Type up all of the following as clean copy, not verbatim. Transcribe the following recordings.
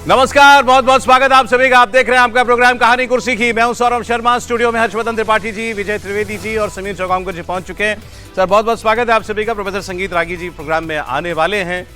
नमस्कार, बहुत बहुत स्वागत आप सभी का। आप देख रहे हैं आपका प्रोग्राम कहानी कुर्सी की। मैं हूं सौरभ शर्मा। स्टूडियो में हर्षवर्धन त्रिपाठी जी, विजय त्रिवेदी जी और समीर चौगांवकर जी पहुंच चुके हैं। सर, बहुत बहुत स्वागत है आप सभी का। प्रोफेसर संगीत रागी जी प्रोग्राम में आने वाले हैं।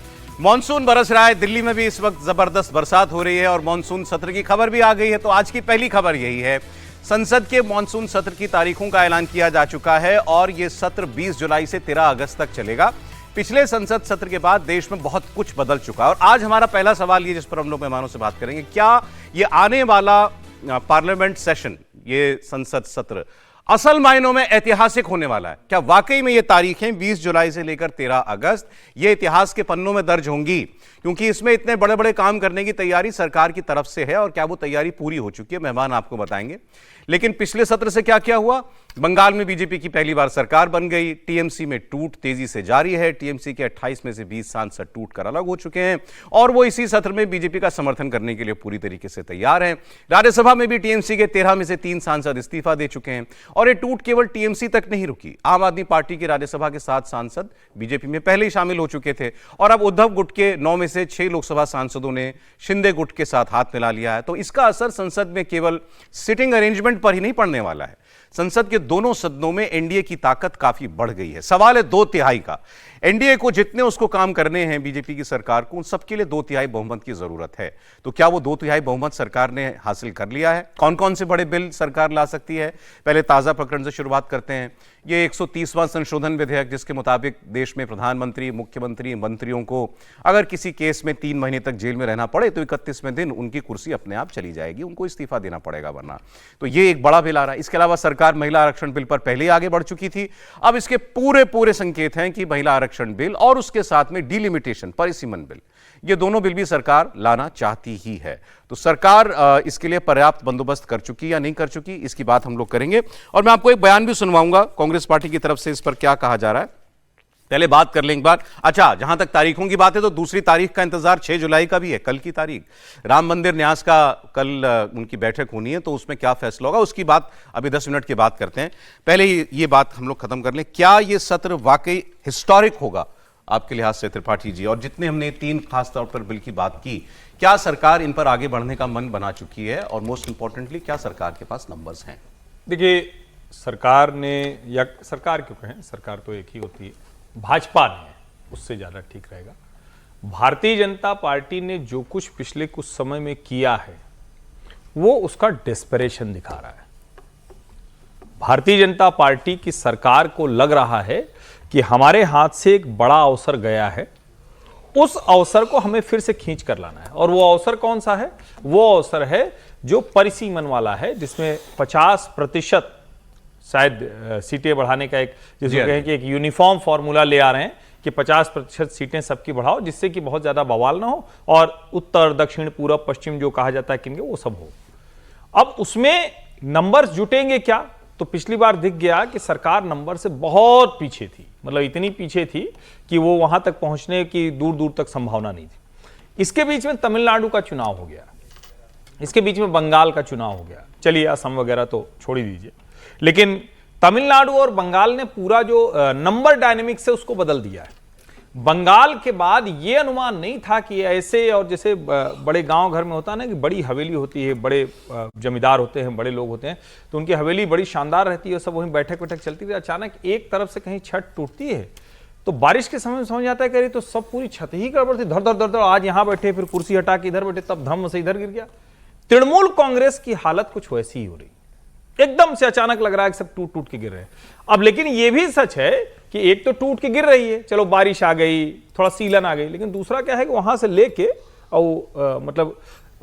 मॉनसून बरस रहा है, दिल्ली में भी इस वक्त जबरदस्त बरसात हो रही है और मॉनसून सत्र की खबर भी आ गई है। तो आज की पहली खबर यही है, संसद के मॉनसून सत्र की तारीखों का ऐलान किया जा चुका है और ये सत्र 20 जुलाई से 13 अगस्त तक चलेगा। पिछले संसद सत्र के बाद देश में बहुत कुछ बदल चुका है और आज हमारा पहला सवाल ये, जिस पर हम लोग मेहमानों से बात करेंगे, क्या ये आने वाला पार्लियामेंट सेशन, ये संसद सत्र असल मायनों में ऐतिहासिक होने वाला है? क्या वाकई में ये तारीखें 20 जुलाई से लेकर 13 अगस्त ये इतिहास के पन्नों में दर्ज होंगी? क्योंकि इसमें इतने बड़े बड़े काम करने की तैयारी सरकार की तरफ से है और क्या वो तैयारी पूरी हो चुकी है, मेहमान आपको बताएंगे। लेकिन पिछले सत्र से क्या क्या हुआ? बंगाल में बीजेपी की पहली बार सरकार बन गई। टीएमसी में टूट तेजी से जारी है। टीएमसी के 28 में से 20 सांसद टूट कर अलग हो चुके हैं और वो इसी सत्र में बीजेपी का समर्थन करने के लिए पूरी तरीके से तैयार हैं। राज्यसभा में भी टीएमसी के 13 में से 3 सांसद इस्तीफा दे चुके हैं और ये टूट केवल टीएमसी तक नहीं रुकी। आम आदमी पार्टी की राज्यसभा के 7 सांसद बीजेपी में पहले ही शामिल हो चुके थे और अब उद्धव गुट के 9 में से 6 लोकसभा सांसदों ने शिंदे गुट के साथ हाथ मिला लिया है। तो इसका असर संसद में केवल सिटिंग अरेंजमेंट पर ही नहीं पड़ने वाला है। संसद के दोनों सदनों में एनडीए की ताकत काफी बढ़ गई है। सवाल है 2/3 का। एनडीए को जितने उसको काम करने हैं, बीजेपी की सरकार को, उन सबके लिए 2/3 बहुमत की जरूरत है। तो क्या वो 2/3 बहुमत सरकार ने हासिल कर लिया है? कौन कौन से बड़े बिल सरकार ला सकती है? पहले ताजा प्रकरण से शुरुआत करते हैं। ये 130वां संशोधन विधेयक, जिसके मुताबिक देश में प्रधानमंत्री, मुख्यमंत्री, मंत्रियों को अगर किसी केस में 3 महीने तक जेल में रहना पड़े तो 31वें दिन उनकी कुर्सी अपने आप चली जाएगी, उनको इस्तीफा देना पड़ेगा वरना। तो ये एक बड़ा बिल आ रहा है। इसके अलावा सरकार महिला आरक्षण बिल पर पहले ही आगे बढ़ चुकी थी। अब इसके पूरे संकेत हैं कि महिला आरक्षण बिल और उसके साथ में डिलिमिटेशन, परिसीमन बिल, ये दोनों बिल भी सरकार लाना चाहती ही है। तो सरकार इसके लिए पर्याप्त बंदोबस्त कर चुकी या नहीं कर चुकी, इसकी बात हम लोग करेंगे और मैं आपको एक बयान भी सुनवाऊंगा कांग्रेस पार्टी की तरफ से इस पर क्या कहा जा रहा है। पहले बात कर लें एक बार। अच्छा, जहां तक तारीखों की बात है तो दूसरी तारीख का इंतजार 6 जुलाई का भी है, कल की तारीख। राम मंदिर न्यास का कल उनकी बैठक होनी है, तो उसमें क्या फैसला होगा उसकी बात अभी 10 मिनट के बाद करते हैं। पहले ये बात हम लोग खत्म कर लें, क्या ये सत्र वाकई हिस्टोरिक होगा आपके लिहाज से त्रिपाठी जी? और जितने हमने 3 खास तौर पर बिल की बात की, क्या सरकार इन पर आगे बढ़ने का मन बना चुकी है? और मोस्ट इंपॉर्टेंटली, क्या सरकार के पास नंबर्स हैं? देखिए, सरकार ने, या सरकार क्यों कहें, सरकार तो एक ही होती है, भाजपा ने, उससे ज्यादा ठीक रहेगा, भारतीय जनता पार्टी ने जो कुछ पिछले कुछ समय में किया है वो उसका डेस्परेशन दिखा रहा है। भारतीय जनता पार्टी की सरकार को लग रहा है कि हमारे हाथ से एक बड़ा अवसर गया है, उस अवसर को हमें फिर से खींच कर लाना है। और वो अवसर कौन सा है? वो अवसर है जो परिसीमन वाला है, जिसमें 50% शायद सीटें बढ़ाने का, एक जिसको कहें कि एक यूनिफॉर्म फॉर्मूला ले आ रहे हैं कि 50% सीटें सबकी बढ़ाओ, जिससे कि बहुत ज्यादा बवाल ना हो और उत्तर, दक्षिण, पूरब, पश्चिम जो कहा जाता है किनके, वो सब हो। अब उसमें नंबर्स जुटेंगे क्या? तो पिछली बार दिख गया कि सरकार नंबर से बहुत पीछे थी, मतलब इतनी पीछे थी कि वो वहां तक पहुंचने की दूर दूर तक संभावना नहीं थी। इसके बीच में तमिलनाडु का चुनाव हो गया, इसके बीच में बंगाल का चुनाव हो गया, चलिए असम वगैरह तो छोड़ ही दीजिए, लेकिन तमिलनाडु और बंगाल ने पूरा जो नंबर डायनेमिक्स है उसको बदल दिया है। बंगाल के बाद ये अनुमान नहीं था कि ऐसे, और जैसे बड़े गांव घर में होता है ना कि बड़ी हवेली होती है, बड़े जमींदार होते हैं, बड़े लोग होते हैं, तो उनकी हवेली बड़ी शानदार रहती है, सब वहीं बैठक वैठक चलती थी। अचानक एक तरफ से कहीं छत टूटती है तो बारिश के समय में समझ आता है कि तो सब पूरी छत ही गड़बड़ थी, धर धर धर धर, आज यहां बैठे, फिर कुर्सी हटा के इधर बैठे, तब धम से इधर गिर गया। तृणमूल कांग्रेस की हालत कुछ वैसी ही हो रही, एकदम से अचानक लग रहा है कि सब टूट टूट के गिर रहे हैं। अब लेकिन यह भी सच है कि एक तो टूट के गिर रही है, चलो बारिश आ गई, थोड़ा सीलन आ गई, लेकिन दूसरा क्या है कि वहां से लेके और मतलब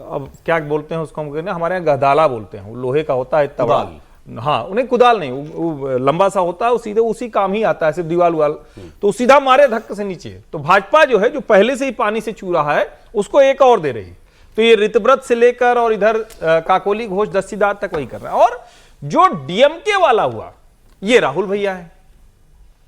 अब क्या बोलते हैं उसको, हम हमारे यहाँ गहदाला बोलते हैं, वो लोहे का होता है तवाल, हाँ, उन्हें कुदाल नहीं, वो लंबा सा होता है, वो सीधे उसी काम ही आता है, सिर्फ दीवाल उवाल, तो सीधा मारे धक्के से नीचे। तो भाजपा जो है, जो पहले से ही पानी से चू रहा है, उसको एक और दे रही। तो ये ऋतव्रत से लेकर और इधर काकोली घोष दस्तीदार तक वही कर रहा है। और जो डीएमके वाला हुआ, ये राहुल भैया है,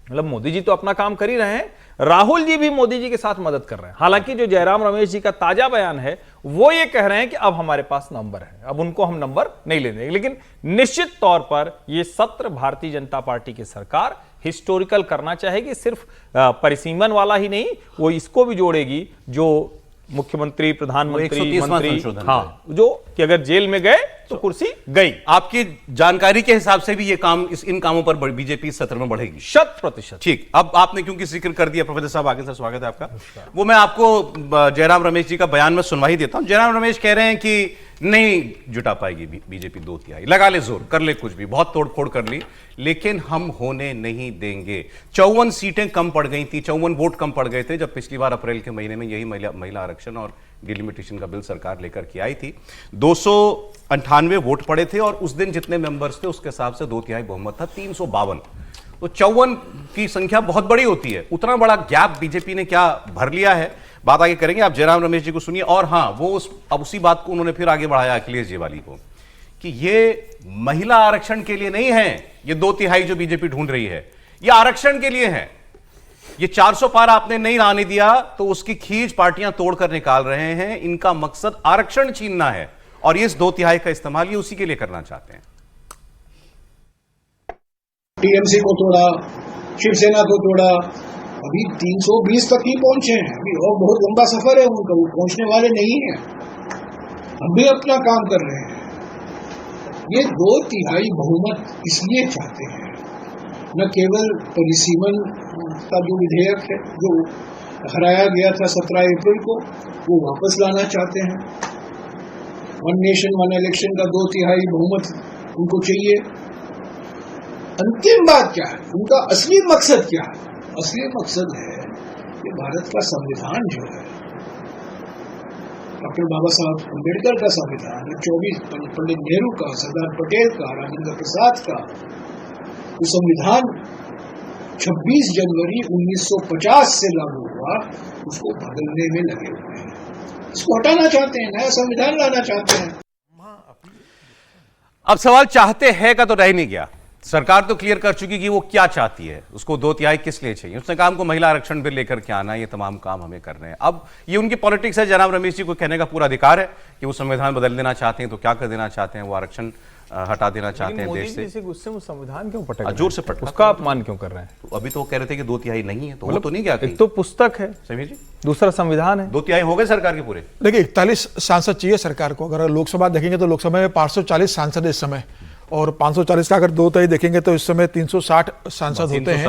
मतलब मोदी जी तो अपना काम कर ही रहे हैं, राहुल जी भी मोदी जी के साथ मदद कर रहे हैं। हालांकि जो जयराम रमेश जी का ताजा बयान है वो ये कह रहे हैं कि अब हमारे पास नंबर है, अब उनको हम नंबर नहीं ले देंगे। लेकिन निश्चित तौर पर यह सत्र भारतीय जनता पार्टी की सरकार हिस्टोरिकल करना चाहेगी। सिर्फ परिसीमन वाला ही नहीं, वो इसको भी जोड़ेगी जो मुख्यमंत्री, प्रधानमंत्री, 130वां मंत्री, संशोधन हाँ, जो कि अगर जेल में गए तो कुर्सी गई। आपकी जानकारी के हिसाब से भी ये काम इन कामों पर बीजेपी इस सत्र में बढ़ेगी 100%। ठीक, अब आपने क्योंकि जिक्र कर दिया प्रोफेसर साहब, आगे सर स्वागत है आपका। वो मैं आपको जयराम रमेश जी का बयान में सुनवा ही देता हूं। जयराम रमेश कह रहे हैं कि नहीं जुटा पाएगी बीजेपी 2/3, लगा ले जोर, कर ले कुछ भी, बहुत तोड़फोड़ कर ली, लेकिन हम होने नहीं देंगे। 54 सीटें कम पड़ गई थी, 54 वोट कम पड़ गए थे जब पिछली बार अप्रैल के महीने में यही महिला आरक्षण और डिलिमिटेशन का बिल सरकार लेकर के आई थी। 298 वोट पड़े थे और उस दिन जितने मेंबर्स थे उसके हिसाब से 2/3 बहुमत था, 352। तो 54 की संख्या बहुत बड़ी होती है। उतना बड़ा गैप बीजेपी ने क्या भर लिया है, बात आगे करेंगे। आप जयराम रमेश जी को सुनिए। और हां, वो अब उसी बात को उन्होंने फिर आगे बढ़ाया अखिलेश जेवाली को कि ये महिला आरक्षण के लिए नहीं है, ये 2/3 जो बीजेपी ढूंढ रही है, ये आरक्षण के लिए है। ये 400 पार आपने नहीं आने दिया तो उसकी खींच पार्टियां तोड़कर निकाल रहे हैं। इनका मकसद आरक्षण छीनना है और इस 2/3 का इस्तेमाल ये उसी के लिए करना चाहते हैं। टीएमसी को तोड़ा, शिवसेना को तोड़ा, अभी 320 तक ही पहुंचे हैं। अभी और बहुत लंबा सफर है उनका, वो पहुंचने वाले नहीं है। हम भी अपना काम कर रहे हैं। ये 2/3 बहुमत इसलिए चाहते हैं, न केवल परिसीमन का जो विधेयक है जो हराया गया था 17 अप्रैल को, वो वापस लाना चाहते हैं। वन नेशन वन इलेक्शन का 2/3 बहुमत उनको चाहिए। अंतिम बात क्या है, उनका असली मकसद क्या है? असली मकसद है कि भारत का संविधान जो है, डॉक्टर बाबा साहब अम्बेडकर का संविधान, 24 पंडित नेहरू का, सरदार पटेल का, राजेंद्र प्रसाद का, वो संविधान 26 जनवरी 1950 से लागू हुआ, उसको बदलने में लगे हुए हैं। इसको हटाना चाहते हैं, नया संविधान लाना चाहते हैं। अब सवाल चाहते हैं का तो रह नहीं गया। सरकार तो क्लियर कर चुकी कि वो क्या चाहती है, उसको 2/3 किस लिए चाहिए। उसने कहा हमको महिला आरक्षण बिल लेकर के आना है, ये तमाम काम हमें करने हैं। अब ये उनकी पॉलिटिक्स है। जयराम रमेश जी को कहने का पूरा अधिकार है कि वो संविधान बदल देना चाहते हैं, तो क्या कर देना चाहते हैं, वो आरक्षण हटा देना चाहते हैं देश से। गुस्से में संविधान क्यों पटक, जोर से पटक, उसका अपमान क्यों कर रहे हैं? तो अभी तो वो कह रहे थे कि 2/3 नहीं है, तो वो तो नहीं क्या? एक तो पुस्तक है समीर जी, दूसरा संविधान है। 2/3 हो गए सरकार के पूरे। देखिए 41 सांसद चाहिए सरकार को। अगर लोकसभा देखेंगे तो लोकसभा में 540 सांसद इस समय, और 540 का अगर 2/3 देखेंगे तो इस समय 360 सांसद होते हैं,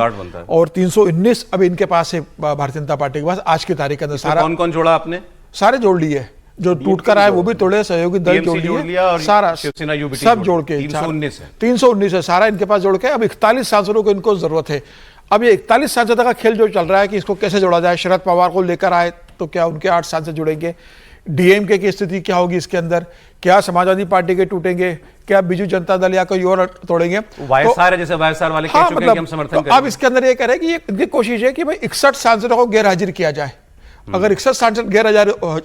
और 319 अभी इनके पास है भारतीय जनता पार्टी के पास आज की तारीख के अंदर। सारा कौन कौन जोड़ा आपने? सारे जोड़ लिए, जो टूट कर आए वो भी तोड़े, सहयोगी दल जोड़ लिए, सारा सब जोड़ के 319 है सारा इनके पास जोड़ के। अब 41 सांसदों को इनको जरूरत है। अब ये 41 सांसदों का खेल जो चल रहा है कि इसको कैसे जोड़ा जाए। शरद पवार को लेकर आए तो क्या उनके 8 सांसद जुड़ेंगे? डीएमके की स्थिति क्या होगी इसके अंदर? क्या समाजवादी पार्टी के टूटेंगे? क्या बीजू जनता दल या कोई और तोड़ेंगे? वाईएसआर है, जैसे वाईएसआर वाले कह चुके हैं कि हम समर्थन करेंगे। अब इसके अंदर ये कह रहे हैं कि ये इनकी कोशिश है कि भाई 61 सांसदों को गैर हाजिर किया जाए। अगर 61 सांसद गैर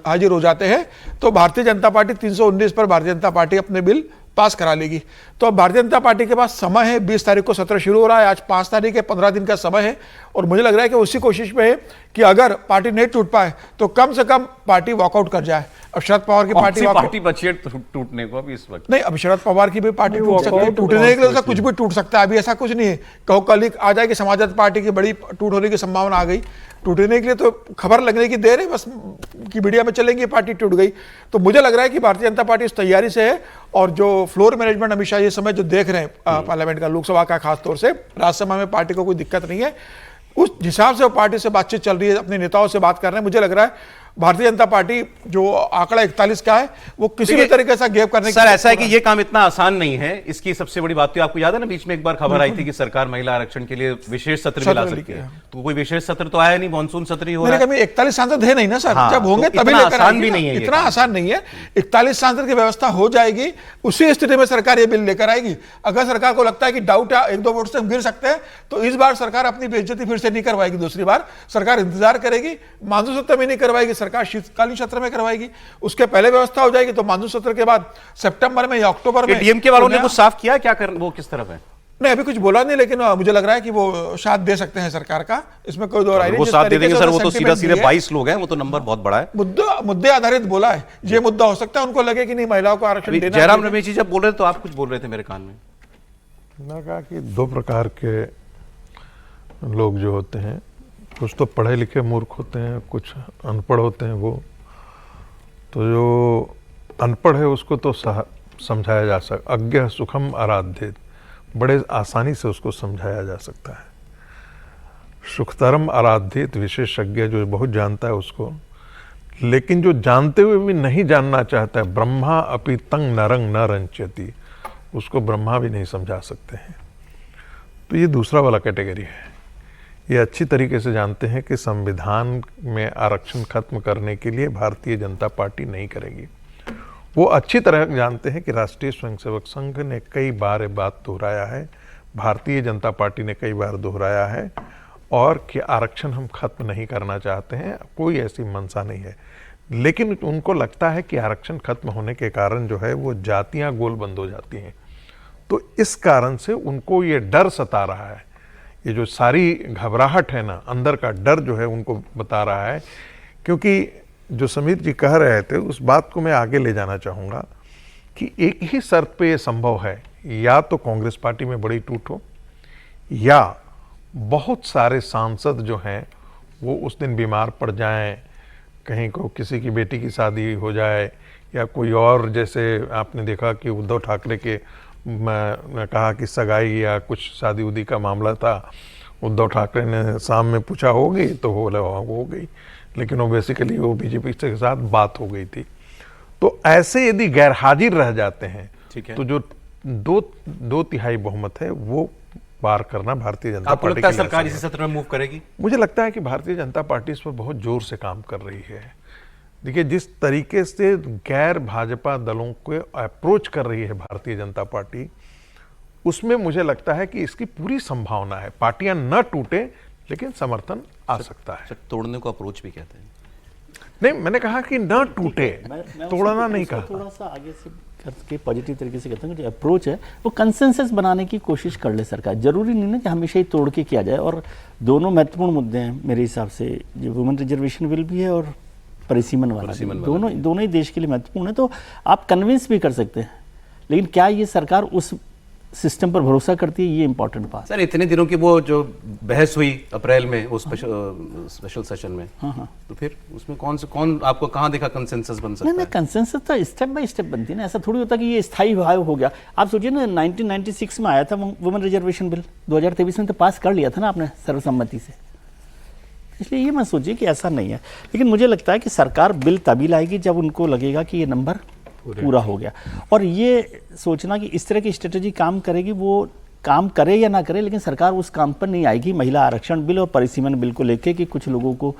हाजिर हो जाते हैं तो भारतीय जनता पार्टी 319 पर भारतीय जनता पार्टी अपने बिल पास करा लेगी। तो अब भारतीय जनता पार्टी के पास समय है, 20 तारीख को सत्र शुरू हो रहा है, आज 5 तारीख है, 15 दिन का समय है। और मुझे लग रहा है कि उसी कोशिश में है कि अगर पार्टी नहीं टूट पाए तो कम से कम पार्टी वॉकआउट कर जाए। अब शरद पवार की पार्टी बची है टूटने को अभी इस वक्त? नहीं, अब शरद पवार की भी पार्टी टूट सकती है, टूटने के लिए कुछ भी टूट सकता है। अभी ऐसा कुछ नहीं है, कहो कल आ जाए कि समाजवादी पार्टी की बड़ी टूट होने की संभावना आ गई। टूटने के लिए तो खबर लगने की देर है, बस की मीडिया में चलेंगी पार्टी टूट गई। तो मुझे लग रहा है कि भारतीय जनता पार्टी इस तैयारी से है। और जो फ्लोर मैनेजमेंट अमित शाह ये समय जो देख रहे हैं पार्लियामेंट का, लोकसभा का खासतौर से, राज्यसभा में पार्टी को कोई दिक्कत नहीं है, उस हिसाब से पार्टी से बातचीत चल रही है, अपने नेताओं से बात कर रहे हैं। मुझे लग रहा है भारतीय जनता पार्टी जो आंकड़ा 41 का है वो किसी भी तरीके से गैप करने सर, ऐसा है कि ये काम इतना आसान नहीं है। इसकी सबसे बड़ी बात तो आपको याद है ना, बीच में एक बार खबर आई थी कि सरकार महिला आरक्षण के लिए विशेष सत्र भी ला सकती है। तो कोई विशेष सत्र तो आया नहीं, मानसून सत्र ही हो रहा है। 41 सांसद है नहीं ना सर। हाँ, जब होंगे तो तभी लेकर आएंगे। भी नहीं है, इतना आसान नहीं है। 41 सांसद की व्यवस्था हो जाएगी, उसी स्थिति में सरकार ये बिल लेकर आएगी। अगर सरकार को लगता है कि डाउट है 1-2 वोट से हम गिर सकते हैं तो इस बार सरकार अपनी बेइज्जती फिर से नहीं करवाएगी। दूसरी बार सरकार इंतजार करेगी, मानसून सत्र में नहीं करवाएगी, सरकार शीतकालीन सत्र में करवाएगी। उसके पहले व्यवस्था हो जाएगी तो मानसून सत्र के बाद सितंबर में या अक्टूबर में। डीएमके वालों ने कुछ साफ किया क्या, वो किस तरफ है? नहीं, अभी कुछ बोला नहीं, लेकिन मुझे लग रहा है कि वो साथ दे सकते हैं सरकार का, इसमें कोई दो राय नहीं। वो साथ दे देंगे सर, वो तो सीधे 22 लोग हैं, वो तो नंबर बहुत बड़ा है। मुद्दे आधारित बोला है, ये मुद्दा हो सकता है उनको लगे कि नहीं महिलाओं को आरक्षण देना। जयराम रमेश जी जब बोल रहे तो आप कुछ बोल रहे थे मेरे कान में। मैंने कहा कि 2 प्रकार के लोग जो होते हैं, कुछ तो पढ़े लिखे मूर्ख होते हैं, कुछ अनपढ़ होते हैं। वो तो जो अनपढ़ है उसको तो समझाया जा सकता, अज्ञ सुखम आराध्य, बड़े आसानी से उसको समझाया जा सकता है। सुखतरम आराधित विशेषज्ञ, जो बहुत जानता है उसको, लेकिन जो जानते हुए भी नहीं जानना चाहता है, ब्रह्मा अपि तंग नरंग न रंचयति, उसको ब्रह्मा भी नहीं समझा सकते हैं। तो ये दूसरा वाला कैटेगरी है। ये अच्छी तरीके से जानते हैं कि संविधान में आरक्षण खत्म करने के लिए भारतीय जनता पार्टी नहीं करेगी। वो अच्छी तरह जानते हैं कि राष्ट्रीय स्वयंसेवक संघ ने कई बार ये बात दोहराया है, भारतीय जनता पार्टी ने कई बार दोहराया है, और कि आरक्षण हम खत्म नहीं करना चाहते हैं, कोई ऐसी मंशा नहीं है। लेकिन उनको लगता है कि आरक्षण खत्म होने के कारण जो है वो जातियां गोल बंद हो जाती हैं। तो इस कारण से उनको ये डर सता रहा है, ये जो सारी घबराहट है ना, अंदर का डर जो है उनको बता रहा है। क्योंकि जो समीर जी कह रहे थे उस बात को मैं आगे ले जाना चाहूँगा कि एक ही शर्त पे ये संभव है, या तो कांग्रेस पार्टी में बड़ी टूट हो, या बहुत सारे सांसद जो हैं वो उस दिन बीमार पड़ जाएं, कहीं को किसी की बेटी की शादी हो जाए, या कोई और, जैसे आपने देखा कि उद्धव ठाकरे के मैं कहा कि सगाई या कुछ शादी उदी का मामला था, उद्धव ठाकरे ने शाम में पूछा हो गई तो हो गई, लेकिन वो बेसिकली वो बीजेपी के साथ बात हो गई थी। तो ऐसे यदि गैर हाजिर रह जाते हैं, ठीक है, तो जो दो तिहाई बहुमत है वो पार करना भारतीय जनता आपको पार्टी लगता है के लिए सरकार आसान इसी सत्र में मूव करेगी? मुझे लगता है कि भारतीय जनता पार्टी इस पर बहुत जोर से काम कर रही है। देखिए, जिस तरीके से गैर भाजपा दलों को अप्रोच कर रही है भारतीय जनता पार्टी, उसमें मुझे लगता है कि इसकी पूरी संभावना है। पार्टियां न टूटे लेकिन समर्थन आ सकता है। तोड़ने को अप्रोच भी कहते हैं। नहीं, मैंने कहा कि न टूटे, तोड़ना नहीं कहा। थोड़ा सा आगे से करके पॉजिटिव तरीके से कहते हैं कि जो अप्रोच है वो कंसेंसस बनाने की कोशिश कर ले सरकार। जरूरी नहीं ना कि हमेशा ही तोड़ के किया जाए। और दोनों महत्वपूर्ण मुद्दे हैं मेरे हिसाब से, जो वुमेन रिजर्वेशन बिल भी है और परिसीमन वाला, दोनों ही देश के लिए महत्वपूर्ण है। तो आप कन्विंस भी कर सकते हैं, लेकिन क्या ये सरकार उस सिस्टम पर भरोसा करती है, ये इंपॉर्टेंट बात। सर, इतने दिनों की वो जो बहस हुई अप्रैल में वो स्पेशल सेशन में, तो फिर उसमें कौन आपको कहाँ देखा कंसेंसस बन सकता है? नहीं, कंसेंसस तो स्टेप बाय स्टेप बनती है ना, ऐसा थोड़ी होता कि ये स्थायी भाव हो गया। आप सोचिए ना, 1996 में आया था वुमेन रिजर्वेशन बिल, 2023 में तो पास कर लिया था ना आपने सर्वसम्मति से। इसलिए ये मत सोचिए कि ऐसा नहीं है, लेकिन मुझे लगता है कि सरकार बिल तभी लाएगी जब उनको लगेगा कि ये नंबर पूरा हो गया। और ये सोचना कि इस तरह की स्ट्रेटेजी काम करेगी, वो काम करे या ना करे, लेकिन सरकार उस काम पर नहीं आएगी महिला आरक्षण बिल और परिसीमन बिल को लेके कि कुछ लोगों को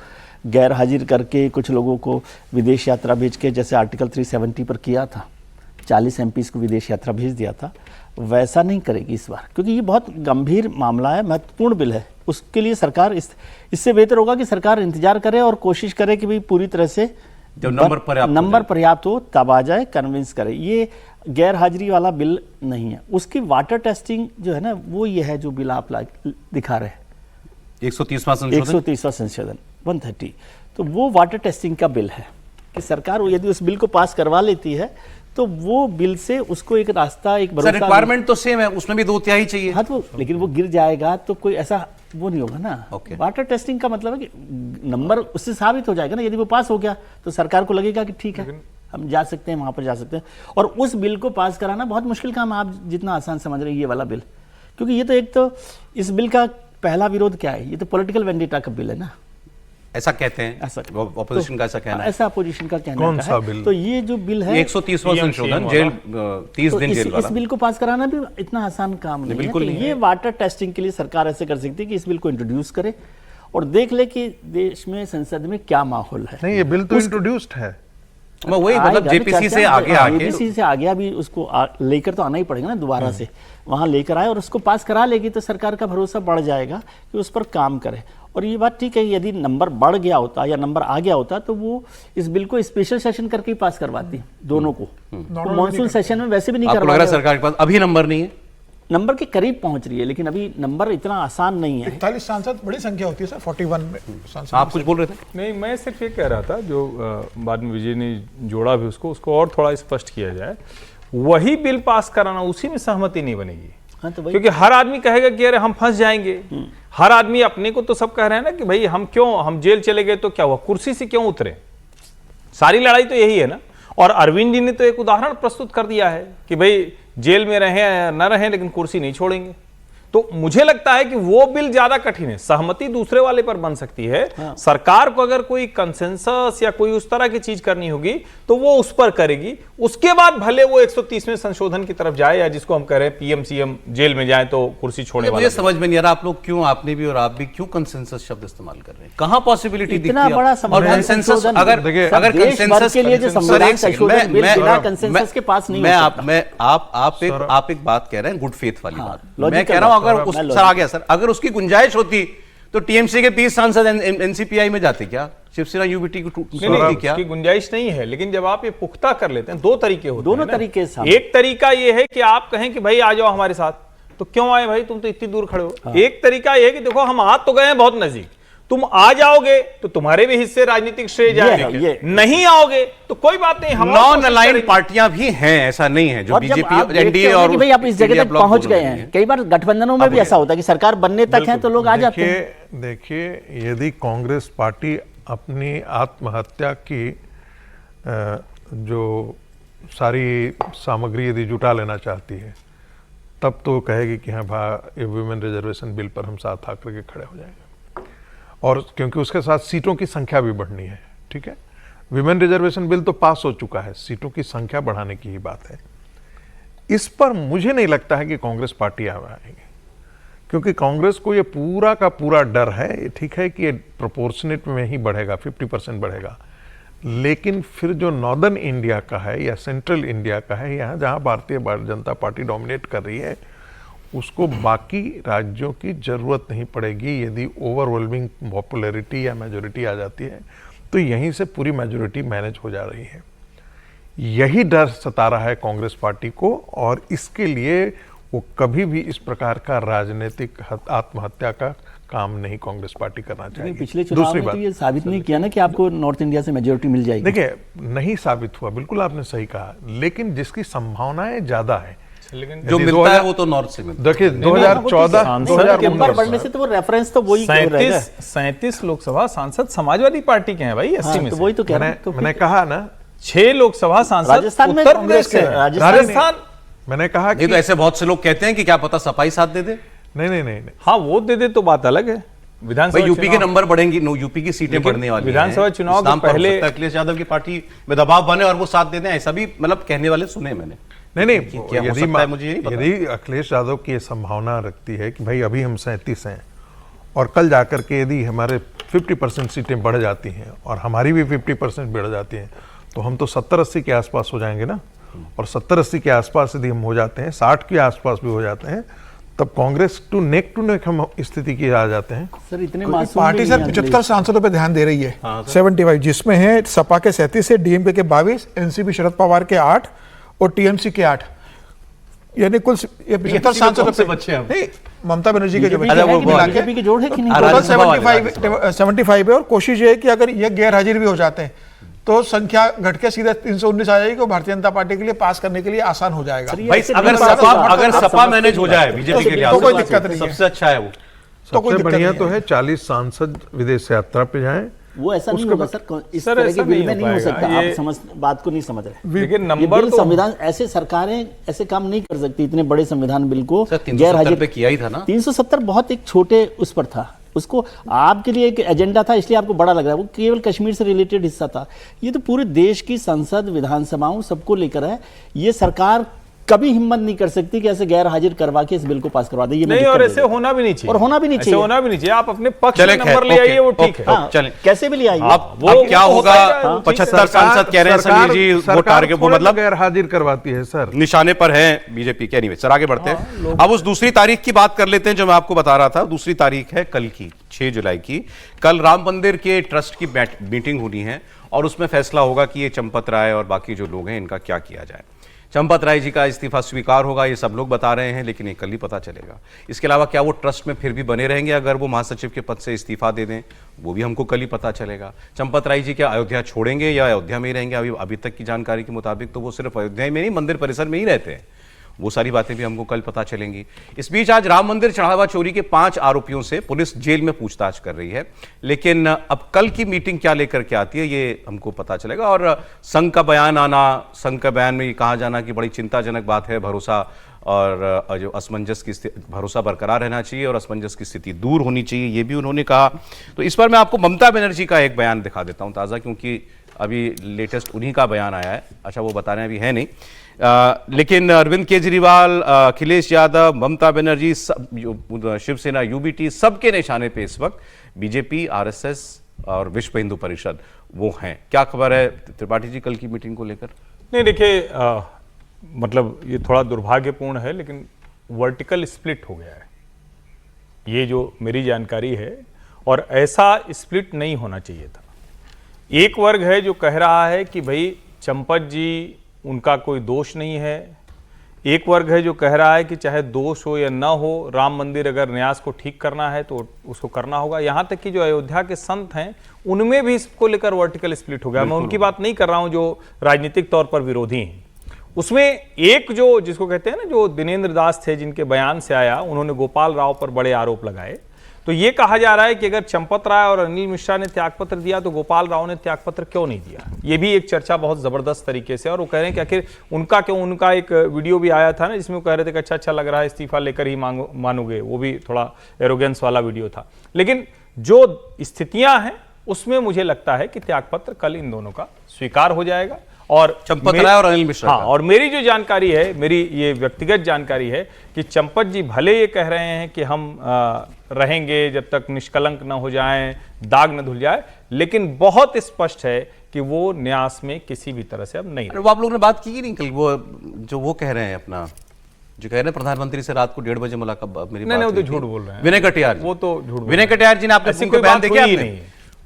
गैर हाजिर करके, कुछ लोगों को विदेश यात्रा भेज के, जैसे आर्टिकल 370 पर किया था, 40 MPs को विदेश यात्रा भेज दिया था, वैसा नहीं करेगी इस बार, क्योंकि ये बहुत गंभीर मामला है, महत्वपूर्ण बिल है। उसके लिए सरकार इससे बेहतर होगा कि सरकार इंतजार करे और कोशिश करे कि भाई पूरी तरह से जब नंबर पर्याप्त हो तब आ जाए, कन्विंस करे। ये गैर हाजिरी वाला बिल नहीं है। उसकी वाटर टेस्टिंग जो है ना, वो ये है जो बिल आप दिखा रहे हैं, 130वां संशोधन 130, तो वो वाटर टेस्टिंग का बिल है कि सरकार यदि उस बिल को पास करवा लेती है तो वो बिल से उसको एक रास्ता, एक भरोसा। रिक्वायरमेंट तो सेम है, उसमें भी 2/3 चाहिए। हाँ, तो लेकिन वो गिर जाएगा तो कोई ऐसा वो नहीं होगा ना। वाटर टेस्टिंग का मतलब है कि नंबर उससे साबित हो जाएगा ना। यदि वो पास हो गया तो सरकार को लगेगा कि ठीक है, हम जा सकते हैं, वहां पर जा सकते हैं। और उस बिल को पास कराना बहुत मुश्किल काम है, आप जितना आसान समझ रहे हैं ये वाला बिल, क्योंकि ये तो एक तो इस बिल का पहला विरोध क्या है, ये तो पॉलिटिकल वेंडिटा का बिल है ना, ऐसा कहते हैं, ऐसा ऑपोजिशन का ऐसा कहना है। ऐसा अपोजिशन का कहना कौन सा बिल? तो ये जो बिल है 130वां संशोधन, जेल 30 दिन जेल वाला। इस बिल को पास कराना भी इतना आसान काम नहीं है। तो ये वाटर टेस्टिंग के लिए सरकार ऐसे कर सकती है कि इस बिल को इंट्रोड्यूस करे और देख ले कि देश में, संसद में क्या माहौल है। नहीं, ये बिल तो इंट्रोड्यूस्ड है, वही मतलब जेपीसी से आगे अभी उसको लेकर तो आना ही पड़ेगा ना दोबारा से, वहां लेकर आए और उसको पास करा लेगी तो सरकार का भरोसा बढ़ जाएगा कि उस पर काम करे। और ये बात ठीक है, यदि नंबर बढ़ गया होता या नंबर आ गया होता तो वो इस बिल को स्पेशल सेशन करके ही पास करवाती दोनों को। मॉनसून सेशन में वैसे भी नहीं करवा रहा सरकार के पास अभी नंबर नहीं है, नंबर के करीब पहुंच रही है, लेकिन अभी नंबर इतना आसान नहीं है। 41 सांसद बड़ी संख्या होती है सर, 41 में सांसद। आप कुछ बोल रहे थे? नहीं, मैं सिर्फ ये कह रहा था, जो बाद में विजय ने जोड़ा भी उसको और थोड़ा स्पष्ट किया जाए। वही बिल पास कराना, उसी में सहमति नहीं बनेगी। हाँ, तो क्योंकि हर आदमी कहेगा कि अरे हम फंस जाएंगे। हर आदमी अपने को तो सब कह रहे हैं ना कि भाई हम जेल चले गए तो क्या हुआ, कुर्सी से क्यों उतरे। सारी लड़ाई तो यही है ना। और अरविंद जी ने तो एक उदाहरण प्रस्तुत कर दिया है कि भाई जेल में रहें या न रहें लेकिन कुर्सी नहीं छोड़ेंगे। तो मुझे लगता है कि वो बिल ज्यादा कठिन है, सहमति दूसरे वाले पर बन सकती है। हाँ। सरकार को अगर कोई कंसेंसस या कोई उस तरह की चीज करनी होगी तो वो उस पर करेगी, उसके बाद भले वो 130वें संशोधन की तरफ जाए, या जिसको हम कह रहे हैं पीएम सीएम जेल में जाए तो कुर्सी छोड़ने वाला। मुझे समझ में नहीं आ रहा आप लोग क्यों, आपने भी और आप भी क्यों कंसेंसस शब्द इस्तेमाल कर रहे हैं? कहाँ पॉसिबिलिटी दिखती है? और कंसेंसस अगर कंसेंसस के लिए जो संविधान संशोधन बिल बिना कंसेंसस के पास नहीं हो सकता। आप एक बात कह रहे हैं गुड फेथ वाली बात, मैं कह रहा हूं अगर उस सर आ गया सर, अगर उसकी गुंजाइश होती तो टीएमसी के 30 सांसद एनसीपीआई में जाते क्या? शिवसेना यूबीटी को क्या की गुंजाइश नहीं है। लेकिन जब आप ये पुख्ता कर लेते हैं, दो तरीके होते हैं, दोनों तरीके से। एक तरीका ये है कि आप कहें कि भाई आ जाओ हमारे साथ, तो क्यों आए भाई, तुम तो इतनी दूर खड़े हो। हाँ। एक तरीका ये है कि देखो हम आ तो गए हैं बहुत नजदीक, तुम आ जाओगे तो तुम्हारे भी हिस्से राजनीतिक श्रेय जाएंगे, नहीं आओगे तो कोई बात नहीं। हम नॉन अलाइंड पार्टियां भी हैं, ऐसा नहीं है जो बीजेपी एनडीए और भाई आप इस जगह तक पहुंच गए हैं। कई बार गठबंधनों में भी ऐसा होता है कि सरकार बनने तक है तो लोग आ जाते हैं। देखिए, यदि कांग्रेस पार्टी अपनी आत्महत्या की जो सारी सामग्री यदि जुटा लेना चाहती है तब तो कहेगी कि हाँ भाई वुमेन रिजर्वेशन बिल पर हम साथ आकर के खड़े हो जाएंगे, और क्योंकि उसके साथ सीटों की संख्या भी बढ़नी है। ठीक है, विमेन रिजर्वेशन बिल तो पास हो चुका है, सीटों की संख्या बढ़ाने की ही बात है। इस पर मुझे नहीं लगता है कि कांग्रेस पार्टी आएगी, क्योंकि कांग्रेस को ये पूरा का पूरा डर है। ठीक है कि ये प्रोपोर्शनेट में ही बढ़ेगा, 50% बढ़ेगा, लेकिन फिर जो नॉर्दर्न इंडिया का है या सेंट्रल इंडिया का है, यहाँ जहाँ भारतीय जनता पार्टी डोमिनेट कर रही है, उसको बाकी राज्यों की जरूरत नहीं पड़ेगी। यदि ओवरवेलमिंग पॉपुलैरिटी या मेजोरिटी आ जाती है तो यहीं से पूरी मेजोरिटी मैनेज हो जा रही है। यही डर सता रहा है कांग्रेस पार्टी को, और इसके लिए वो कभी भी इस प्रकार का राजनीतिक आत्महत्या का काम नहीं कांग्रेस पार्टी करना चाहिए। पिछले चुनाव में तो ये साबित नहीं किया ना कि आपको नॉर्थ इंडिया से मेजोरिटी मिल जाएगी। देखिए, नहीं साबित हुआ, बिल्कुल आपने सही कहा, लेकिन जिसकी संभावनाएं ज्यादा है, जो मिलता है वो तो नॉर्थ से मिलता है। देखिए 2014 बढ़ने से तो वो रेफरेंस तो वही 37 लोकसभा सांसद समाजवादी पार्टी के हैं भाई, 80 में तो वही तो कह रहे हैं। मैंने कहा ना 6 लोकसभा सांसद राजस्थान में उत्तर प्रदेश के, राजस्थान मैंने कहा कि तो ऐसे बहुत से लोग कहते हैं कि क्या पता सपाई साथ दे दे। नहीं, हाँ वो दे दे तो बात अलग है। विधानसभा यूपी के नंबर बढ़ेंगे, यूपी की सीटें बढ़ने वाली हैं। विधानसभा चुनाव के पहले अखिलेश यादव की पार्टी में दबाव बने और वो साथ दे दें, ऐसा भी मतलब कहने वाले सुने मैंने। नहीं, यदि अखिलेश यादव की संभावना रखती है कि भाई अभी हम 37 हैं और कल जाकर के यदि हमारे 50% सीटें बढ़ जाती हैं और हमारी भी 50% बढ़ जाती हैं तो हम तो 70-80 के आसपास हो जाएंगे ना। और 70-80 के आसपास यदि हम हो जाते हैं, 60 के आसपास भी हो जाते हैं, तब कांग्रेस टू नेक हम स्थिति की आ जाते हैं। सर इतने पार्टी सर 75 सांसदों पे ध्यान दे रही है। 75, जिसमें है सपा के 37 है, डीएमके के 22, एनसीपी शरद पवार के 8 और टीएमसी के 8, यानी कुल 75 सांसदों पे बच्चे हैं। ममता बनर्जी के जो बीजेपी के जोड़ है कि नहीं, टोटल 75 है। और कोशिश ये है कि अगर ये गैर हाजिर भी हो जाते हैं तो संख्या घट के सीधा 319 आ जाएगी, भारतीय जनता पार्टी के लिए पास करने के लिए आसान हो जाएगा। भाई अगर सपा मैनेज हो जाए बीजेपी के लिए तो कोई दिक्कत नहीं, सबसे अच्छा है वो। सबसे बढ़िया तो है 40 सांसद विदेश यात्रा पे जाएं। वो ऐसा नहीं होगा सर, इस तरह के बिल में नहीं हो सकता। आप समझ बात को नहीं समझ रहे। लेकिन नंबर तो संविधान, ऐसे सरकारें ऐसे काम नहीं कर सकती। इतने बड़े संविधान बिल को 370 पे किया ही था ना। 370 बहुत एक छोटे उस पर था, उसको आपके लिए एक एजेंडा था, इसलिए आपको बड़ा लग रहा है। वो केवल कश्मीर से रिलेटेड हिस्सा था। ये तो पूरे देश की संसद, विधानसभाओं सबको लेकर है। ये सरकार कभी हिम्मत नहीं कर सकती कि ऐसे गैर हाजिर करवा के इस बिल को पास करवा दे। ये नहीं, और ऐसे होना भी नहीं चाहिए, और होना भी नहीं चाहिए, होना भी नहीं चाहिए। आप अपने पक्ष में नंबर ले आइए, वो ठीक है। चलें, कैसे भी ले आइए। अब क्या होगा? 75 सांसद कह रहे हैं समीर जी, वो टारगेट वो मतलब गैर हाजिर करवाती है सर, निशाने पर है बीजेपी के। एनीवे सर आगे बढ़ते हैं। अब उस दूसरी तारीख की बात कर लेते हैं जो मैं आपको बता रहा था। दूसरी तारीख है कल की, 6 जुलाई की। कल राम मंदिर के ट्रस्ट की मीटिंग होनी है और उसमें फैसला होगा कि ये चंपत राय और बाकी जो लोग हैं इनका क्या किया जाए। चंपत राय जी का इस्तीफा स्वीकार होगा, ये सब लोग बता रहे हैं, लेकिन ये कल ही पता चलेगा। इसके अलावा क्या वो ट्रस्ट में फिर भी बने रहेंगे अगर वो महासचिव के पद से इस्तीफा दे दें, वो भी हमको कल ही पता चलेगा। चंपत राय जी क्या अयोध्या छोड़ेंगे या अयोध्या में ही रहेंगे? अभी तक की जानकारी के मुताबिक तो वो सिर्फ अयोध्या में नहीं, मंदिर परिसर में ही रहते हैं। वो सारी बातें भी हमको कल पता चलेंगी। इस बीच आज राम मंदिर चढ़ावा चोरी के 5 आरोपियों से पुलिस जेल में पूछताछ कर रही है, लेकिन अब कल की मीटिंग क्या लेकर के आती है ये हमको पता चलेगा। और संघ का बयान आना, संघ का बयान में ये कहा जाना कि बड़ी चिंताजनक बात है, भरोसा और जो असमंजस की भरोसा बरकरार रहना चाहिए और असमंजस की स्थिति दूर होनी चाहिए, ये भी उन्होंने कहा। तो इस पर मैं आपको ममता बनर्जी का एक बयान दिखा देता हूं ताज़ा, क्योंकि अभी लेटेस्ट उन्हीं का बयान आया है। अच्छा, वो बता रहे हैं अभी है नहीं, लेकिन अरविंद केजरीवाल, अखिलेश यादव, ममता बनर्जी, शिवसेना, यूबीटी, सबके निशाने पे इस वक्त बीजेपी, आरएसएस और विश्व हिंदू परिषद वो हैं। क्या खबर है त्रिपाठी जी कल की मीटिंग को लेकर? नहीं, देखिए मतलब ये थोड़ा दुर्भाग्यपूर्ण है, लेकिन वर्टिकल स्प्लिट हो गया है, ये जो मेरी जानकारी है, और ऐसा स्प्लिट नहीं होना चाहिए था। एक वर्ग है जो कह रहा है कि भाई चंपत जी उनका कोई दोष नहीं है, एक वर्ग है जो कह रहा है कि चाहे दोष हो या ना हो, राम मंदिर अगर न्यास को ठीक करना है तो उसको करना होगा। यहाँ तक कि जो अयोध्या के संत हैं उनमें भी इसको लेकर वर्टिकल स्प्लिट हो गया। मैं उनकी बात नहीं कर रहा हूँ जो राजनीतिक तौर पर विरोधी हैं। उसमें एक जो जिसको कहते हैं ना, जो दिनेंद्र दास थे जिनके बयान से आया, उन्होंने गोपाल राव पर बड़े आरोप लगाए। तो ये कहा जा रहा है कि अगर चंपत राय और अनिल मिश्रा ने त्यागपत्र दिया तो गोपाल राव ने त्यागपत्र क्यों नहीं दिया। ये भी एक चर्चा बहुत जबरदस्त तरीके से, और वो कह रहे हैं कि आखिर उनका क्यों। उनका एक वीडियो भी आया था ना जिसमें वो कह रहे थे कि अच्छा लग रहा है, इस्तीफा लेकर ही मानोगे। वो भी थोड़ा एरोगेंस वाला वीडियो था। लेकिन जो स्थितियां हैं उसमें मुझे लगता है कि त्यागपत्र कल इन दोनों का स्वीकार हो जाएगा। और चंपत राय और अनिल मिश्रा, हाँ, और मेरी जो जानकारी है, मेरी ये व्यक्तिगत जानकारी है कि चंपत जी भले ये कह रहे हैं कि हम रहेंगे जब तक निष्कलंक न हो जाएं, दाग न धुल जाए, लेकिन बहुत स्पष्ट है कि वो न्यास में किसी भी तरह से अब नहीं। वो आप लोगों ने बात की ही नहीं कल, वो जो वो कह रहे हैं अपना, जो कह रहे हैं प्रधानमंत्री से रात को 1:30 बजे मुलाकात मेरी। नहीं, वो तो झूठ बोल रहे हैं विनय कटियार, वो तो झूठ। विनय कटियार जी ने आपने ऐसी उनको कोई बयान बात देखा हुई आपने? नहीं।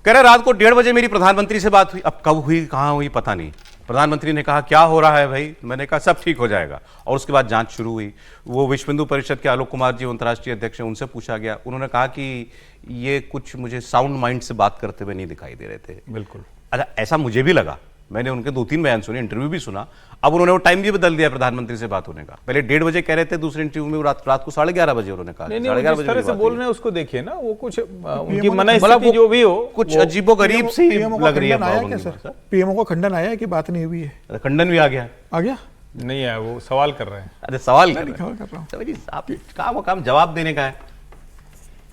कह रहे रात को 1:30 बजे मेरी प्रधानमंत्री से बात हुई। अब कब हुई, कहां हुई, पता नहीं। प्रधानमंत्री ने कहा क्या हो रहा है भाई, मैंने कहा सब ठीक हो जाएगा, और उसके बाद जांच शुरू हुई। वो विश्व हिंदू परिषद के आलोक कुमार जी अंतर्राष्ट्रीय अध्यक्ष हैं, उनसे पूछा गया, उन्होंने कहा कि ये कुछ मुझे साउंड माइंड से बात करते हुए नहीं दिखाई दे रहे थे। बिल्कुल। अच्छा, ऐसा मुझे भी लगा। मैंने उनके 2-3 बयान सुने, इंटरव्यू भी सुना। अब उन्होंने वो टाइम भी बदल दिया प्रधानमंत्री से बात होने का। पहले 1:30 बजे कह रहे थे, दूसरे इंटरव्यू में रात को 11:30 बजे उन्होंने कहा। नहीं, 11:30 जिस तरह बजे से बोल रहे हैं उसको देखिए ना, वो कुछ उनकी मनस्थिति जो भी हो, कुछ अजीबोगरीब सी लग रही है। पीएमओ का खंडन आया है कि बात नहीं हुई है? खंडन भी आ गया नहीं है, वो सवाल कर रहे हैं। अरे सवाल कर रहे हैं, आप काम जवाब देने का है।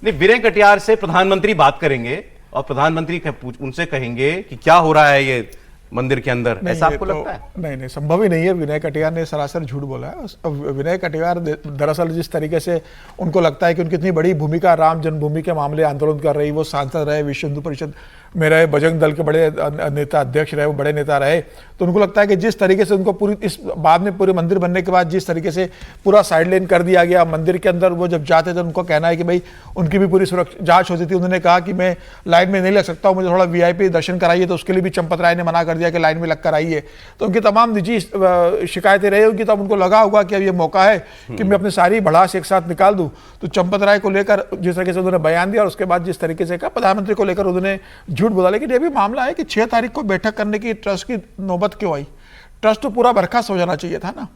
नहीं, विनय कटियार से प्रधानमंत्री बात करेंगे और प्रधानमंत्री उनसे कहेंगे कि क्या हो रहा है ये मंदिर के अंदर, ऐसा आपको लगता है? नहीं, संभव ही नहीं है। विनय कटियार ने सरासर झूठ बोला है। विनय कटियार दरअसल जिस तरीके से उनको लगता है कि उनकी इतनी बड़ी भूमिका राम जन्मभूमि के मामले आंदोलन कर रही, वो सांसद रहे, विश्व हिंदू परिषद में रहे, बजरंग दल के बड़े नेता अध्यक्ष रहे, वो बड़े नेता रहे, तो उनको लगता है कि जिस तरीके से उनको पूरी इस बाद में पूरे मंदिर बनने के बाद जिस तरीके से पूरा साइडलाइन कर दिया गया मंदिर के अंदर, वो जब जाते थे उनको कहना है कि भाई उनकी भी पूरी सुरक्षा जांच होती थी। उन्होंने कहा कि मैं लाइन में नहीं लग सकता हूँ, मुझे थोड़ा वीआईपी दर्शन कराइए, तो उसके लिए भी चंपत राय ने मना कर दिया कि लाइन में लग कर आइए। तो उनकी तमाम निजी शिकायतें रही होंगी, तब उनको लगा होगा कि अब ये मौका है कि मैं अपनी सारी भड़ास एक साथ निकाल दूं। तो चंपत राय को लेकर जिस तरीके से उन्होंने बयान दिया और उसके बाद जिस तरीके से कहा, प्रधानमंत्री को लेकर उन्होंने झूठ बोला। लेकिन ये भी मामला है कि 6 तारीख को बैठक करने की ट्रस्ट की नौबत क्यों आई? ट्रस्ट तो पूरा बर्खास्त हो जाना चाहिए था ना।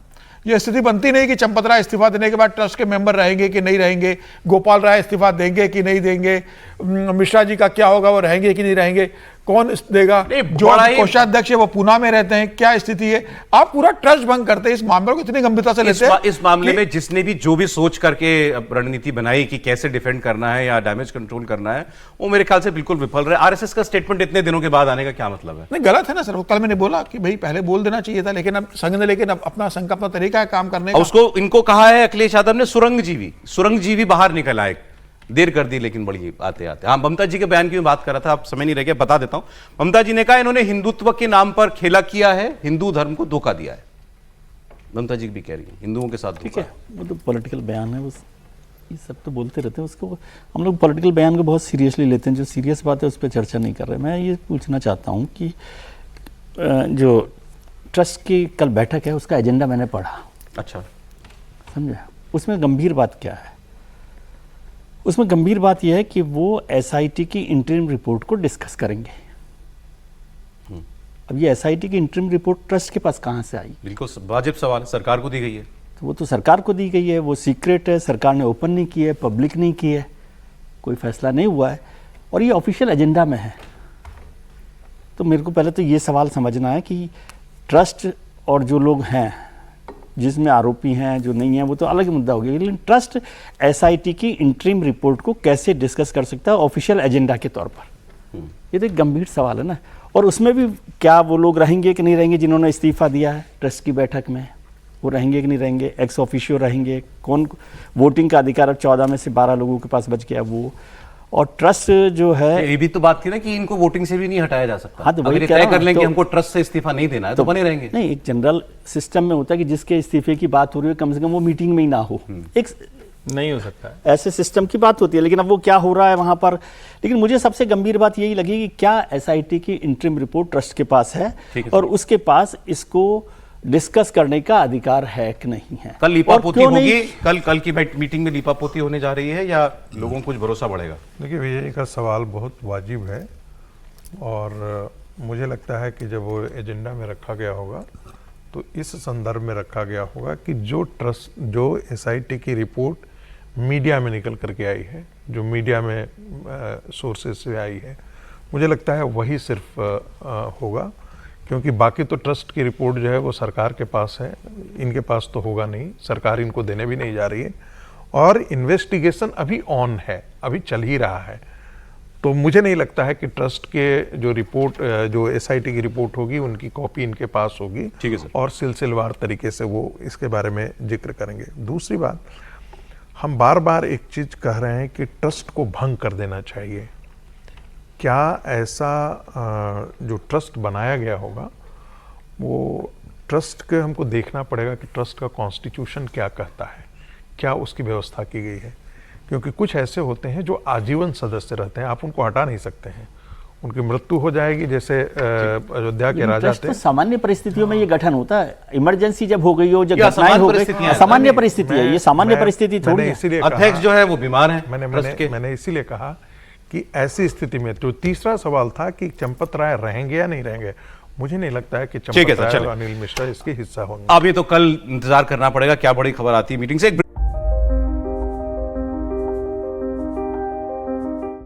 ये स्थिति बनती नहीं कि चंपत राय इस्तीफा देने के बाद ट्रस्ट के मेंबर रहेंगे कि नहीं रहेंगे, गोपाल राय इस्तीफा देंगे कि नहीं देंगे, मिश्रा जी का क्या होगा, वो रहेंगे कि नहीं रहेंगे, कौन देगा, जो कोषाध्यक्ष है वो पूना में रहते हैं, क्या स्थिति है? आप पूरा ट्रस्ट भंग करते हैं। इस मामले को इतनी गंभीरता से लेते हैं। इस मामले में जिसने भी जो भी सोच करके रणनीति बनाई कि कैसे डिफेंड करना है या डैमेज कंट्रोल करना है, वो मेरे ख्याल से बिल्कुल विफल रहे। आरएसएस का स्टेटमेंट इतने दिनों के बाद आने का क्या मतलब है? नहीं, गलत है ना सर। कल मैंने बोला कि भाई पहले बोल देना चाहिए था, लेकिन अब संघ ने, लेकिन अब अपना संघ का अपना तरीका है काम करने का। उसको इनको कहा है अखिलेश यादव ने सुरंगजीवी बाहर निकल आए, देर कर दी लेकिन बड़ी आते आते। हाँ, ममता जी के बयान की मैं बात कर रहा था, आप समय नहीं रह गया, बता देता हूं। ममता जी ने कहा इन्होंने हिंदुत्व के नाम पर खेला किया है, हिंदू धर्म को धोखा दिया है। ममता जी भी कह रही है हिंदुओं के साथ ठीक है, वो तो पॉलिटिकल बयान है, ये सब तो बोलते रहते हैं। उसको हम लोग पॉलिटिकल बयान को बहुत सीरियसली लेते हैं। जो सीरियस बात है उस पर चर्चा नहीं कर रहे। मैं ये पूछना चाहता हूँ कि जो ट्रस्ट की कल बैठक है उसका एजेंडा मैंने पढ़ा। अच्छा, समझा? उसमें गंभीर बात क्या है? उसमें गंभीर बात यह है कि वो एसआईटी की इंटरिम रिपोर्ट को डिस्कस करेंगे। अब ये एसआईटी की इंटरिम रिपोर्ट ट्रस्ट के पास कहां से आई? बिल्कुल वाजिब सवाल, सरकार को दी गई है। तो वो तो सरकार को दी गई है, वो सीक्रेट है, सरकार ने ओपन नहीं की है, पब्लिक नहीं की है, कोई फैसला नहीं हुआ है और ये ऑफिशियल एजेंडा में है। तो मेरे को पहले तो ये सवाल समझना है कि ट्रस्ट और जो लोग हैं जिसमें आरोपी हैं जो नहीं हैं वो तो अलग मुद्दा हो गया, लेकिन ट्रस्ट एसआईटी की इंटरिम रिपोर्ट को कैसे डिस्कस कर सकता है ऑफिशियल एजेंडा के तौर पर? ये तो एक गंभीर सवाल है ना। और उसमें भी क्या वो लोग रहेंगे कि नहीं रहेंगे जिन्होंने इस्तीफा दिया है ट्रस्ट की बैठक में, वो रहेंगे कि नहीं रहेंगे, एक्स ऑफिशियो रहेंगे, कौन वोटिंग का अधिकार अब 14 में से 12 लोगों के पास बच गया वो, और ट्रस्ट जो है ये भी तो बात थी ना कि इनको वोटिंग से भी नहीं हटाया जा सकता। हाँ, तो वही अगर ये कह तय रहा कर हूं, लेंगे तो- हमको ट्रस्ट से इस्तीफा नहीं देना है तो बने रहेंगे। नहीं, एक जनरल सिस्टम में होता है कि जिसके इस्तीफे की बात हो रही है कम से कम वो मीटिंग में ही ना हो, एक नहीं हो सकता है। ऐसे सिस्टम की बात होती है। लेकिन अब वो क्या हो रहा है वहां पर, लेकिन मुझे सबसे गंभीर बात यही लगी कि क्या एसआईटी की इंटरिम रिपोर्ट ट्रस्ट के पास है और उसके पास इसको डिस्कस करने का अधिकार है कि नहीं है। कल और लीपापोती क्यों नहीं- होगी, कल की मीटिंग में लीपापोती होने जा रही है या लोगों को कुछ भरोसा बढ़ेगा? देखिए, विजय का सवाल बहुत वाजिब है और मुझे लगता है कि जब वो एजेंडा में रखा गया होगा तो इस संदर्भ में रखा गया होगा कि जो एसआईटी की रिपोर्ट मीडिया में निकल करके आई है, जो मीडिया में सोर्सेज से आई है, मुझे लगता है वही सिर्फ होगा, क्योंकि बाकी तो ट्रस्ट की रिपोर्ट जो है वो सरकार के पास है, इनके पास तो होगा नहीं, सरकार इनको देने भी नहीं जा रही है और इन्वेस्टिगेशन अभी ऑन है, अभी चल ही रहा है। तो मुझे नहीं लगता है कि ट्रस्ट के जो रिपोर्ट, जो एसआईटी की रिपोर्ट होगी उनकी कॉपी इनके पास होगी। ठीक है सर। और सिलसिलेवार तरीके से वो इसके बारे में जिक्र करेंगे। दूसरी बात, हम बार बार एक चीज कह रहे हैं कि ट्रस्ट को भंग कर देना चाहिए। क्या ऐसा जो ट्रस्ट बनाया गया होगा वो ट्रस्ट के हमको देखना पड़ेगा कि ट्रस्ट का कॉन्स्टिट्यूशन क्या कहता है, क्या उसकी व्यवस्था की गई है, क्योंकि कुछ ऐसे होते हैं जो आजीवन सदस्य रहते हैं, आप उनको हटा नहीं सकते हैं, उनकी मृत्यु हो जाएगी, जैसे अयोध्या के राजा ट्रस्ट थे। तो सामान्य परिस्थितियों में ये गठन होता है, इमरजेंसी जब हो गई हो, जब ये घटनाएं असामान्य हो गई, परिस्थितियां हैं। सामान्य परिस्थिति है, ये सामान्य मैं- परिस्थिति थोड़ी मैंने है। इसीलिए अध्यक्ष कहा- जो है वो बीमार है ट्रस्ट के। मैंने इसीलिए कहा कि ऐसी स्थिति में जो तीसरा सवाल था कि चंपत राय रहेंगे या नहीं रहेंगे, मुझे नहीं लगता है कि ठीक है चंपत सर, राय चलिए। और अनिल मिश्रा इसके हिस्सा होंगे। अब ये तो कल इंतजार करना पड़ेगा क्या बड़ी खबर आती है मीटिंग से।